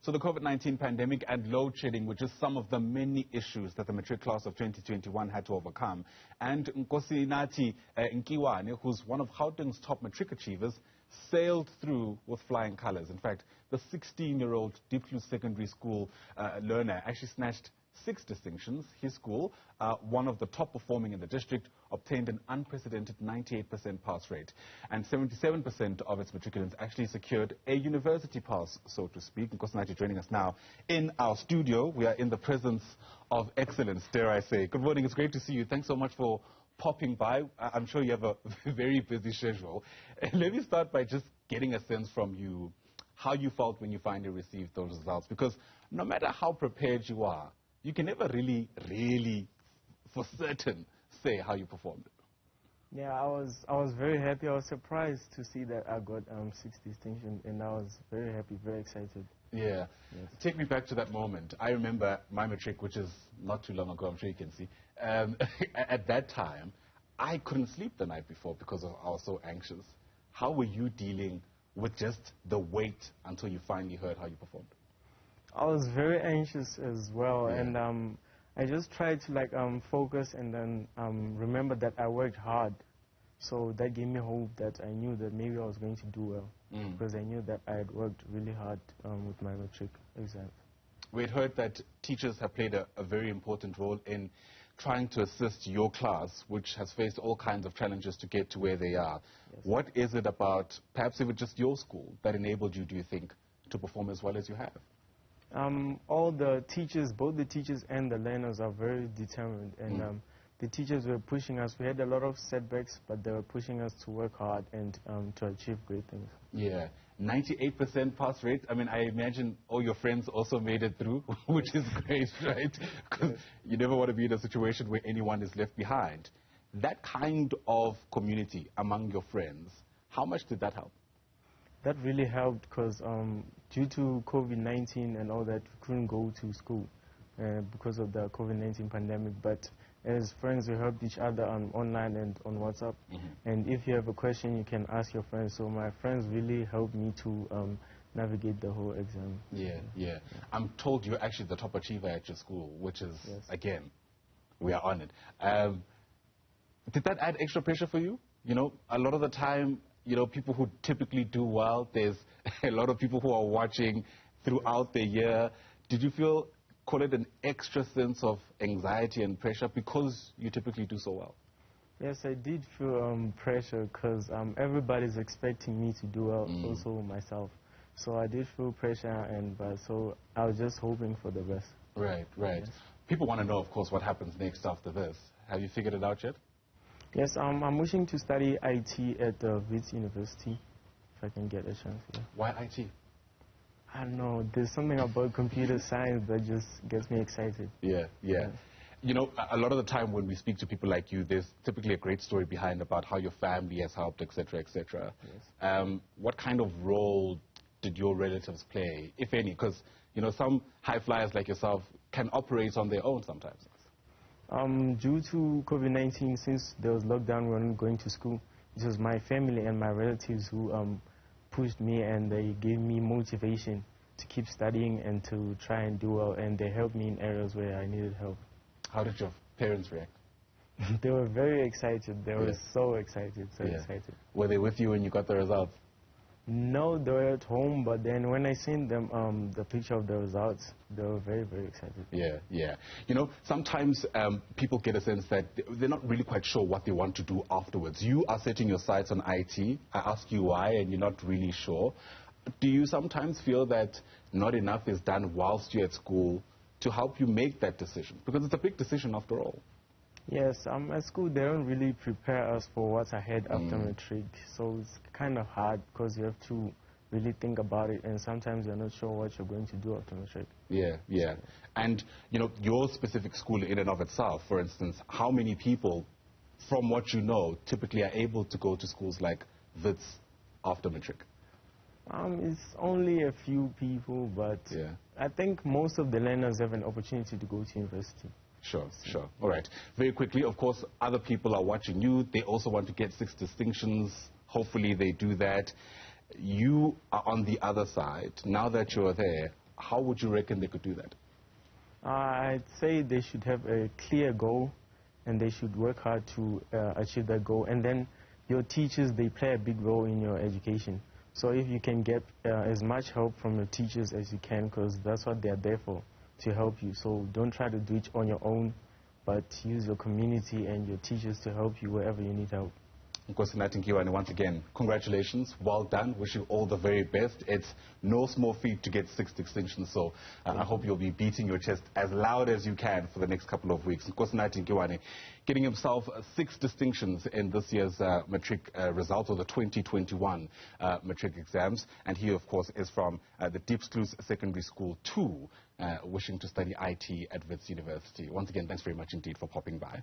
So the COVID-19 pandemic and load shedding were just some of the many issues that the matric class of 2021 had to overcome. And Nkosinathi Nkiwane, who's one of Gauteng's top matric achievers, sailed through with flying colors. In fact, the 16-year-old Diepsloot Secondary School learner actually snatched 6 distinctions. His school, one of the top performing in the district, obtained an unprecedented 98% pass rate. And 77% of its matriculants actually secured a university pass, so to speak. Nkosinathi joining us now in our studio. We are in the presence of excellence, dare I say. Good morning. It's great to see you. Thanks so much for popping by. I'm sure you have a very busy schedule. Let me start by just getting a sense from you how you felt when you finally received those results. Because no matter how prepared you are, you can never really, for certain, say how you performed. Yeah, I was very happy. I was surprised to see that I got 6 distinctions, and I was very happy, very excited. Yeah. Yes. Take me back to that moment. I remember my matric, which is not too long ago, I'm sure you can see. At that time, I couldn't sleep the night before because I was so anxious. How were you dealing with just the wait until you finally heard how you performed? I was very anxious as well, yeah. And I just tried to focus and then remember that I worked hard. So that gave me hope that I knew that maybe I was going to do well, because I knew that I had worked really hard with my matric exam. We had heard that teachers have played a very important role in trying to assist your class, which has faced all kinds of challenges to get to where they are. Yes. What is it about, perhaps even just your school, that enabled you, do you think, to perform as well as you have? All the teachers, both the teachers and the learners, are very determined, and the teachers were pushing us. We had a lot of setbacks, but they were pushing us to work hard and to achieve great things. Yeah, 98% pass rate. I mean, I imagine all your friends also made it through, which is great, right? Because you never want to be in a situation where anyone is left behind. That kind of community among your friends, how much did that help? That really helped because due to COVID-19 and all that, we couldn't go to school because of the COVID-19 pandemic. But as friends, we helped each other online and on WhatsApp. And if you have a question, you can ask your friends. So my friends really helped me to navigate the whole exam. Yeah. I'm told you're actually the top achiever at your school, which is, again, we are honored. Did that add extra pressure for you? You know, a lot of the time, you know, people who typically do well, there's a lot of people who are watching throughout the year. Did you feel, call it an extra sense of anxiety and pressure because you typically do so well? Yes, I did feel pressure because everybody's expecting me to do well, also myself. So I did feel pressure, so I was just hoping for the best. Right. Yes. People want to know, of course, what happens next after this. Have you figured it out yet? Yes, I'm wishing to study IT at the Wits University, if I can get a chance. Yeah. Why IT? I don't know. There's something about computer science that just gets me excited. Yeah. You know, a lot of the time when we speak to people like you, there's typically a great story behind about how your family has helped, etc., etc. Yes. What kind of role did your relatives play, if any? Because, you know, some high flyers like yourself can operate on their own sometimes. Due to COVID-19, since there was lockdown, we weren't going to school. It was my family and my relatives who pushed me, and they gave me motivation to keep studying and to try and do well, and they helped me in areas where I needed help. How did your parents react? They were very excited. They were so excited, excited. Were they with you when you got the results? No, they were at home, but then when I sent them the picture of the results, they were very, very excited. Yeah. You know, sometimes people get a sense that they're not really quite sure what they want to do afterwards. You are setting your sights on IT. I ask you why, and you're not really sure. Do you sometimes feel that not enough is done whilst you're at school to help you make that decision? Because it's a big decision after all. Yes, at school they don't really prepare us for what's ahead after matric, so it's kind of hard because you have to really think about it, and sometimes you're not sure what you're going to do after matric. Yeah. And, you know, your specific school in and of itself, for instance, how many people, from what you know, typically are able to go to schools like Wits after matric? It's only a few people, but I think most of the learners have an opportunity to go to university. Sure. All right. Very quickly, of course, other people are watching you. They also want to get 6 distinctions. Hopefully they do that. You are on the other side. Now that you're there, How would you reckon they could do that? I'd say they should have a clear goal, and they should work hard to achieve that goal. And then your teachers, they play a big role in your education. So if you can get as much help from your teachers as you can, because that's what they're there for, to help you. So don't try to do it on your own, but use your community and your teachers to help you wherever you need help. Nkosinathi Nkiwane, once again, congratulations, well done, wish you all the very best. It's no small feat to get 6 distinctions, so I hope you'll be beating your chest as loud as you can for the next couple of weeks. Nkosinathi Nkiwane getting himself 6 distinctions in this year's matric results, or the 2021 matric exams, and he, of course, is from the Diepsloot Secondary School Two, wishing to study IT at Wits University. Once again, thanks very much indeed for popping by.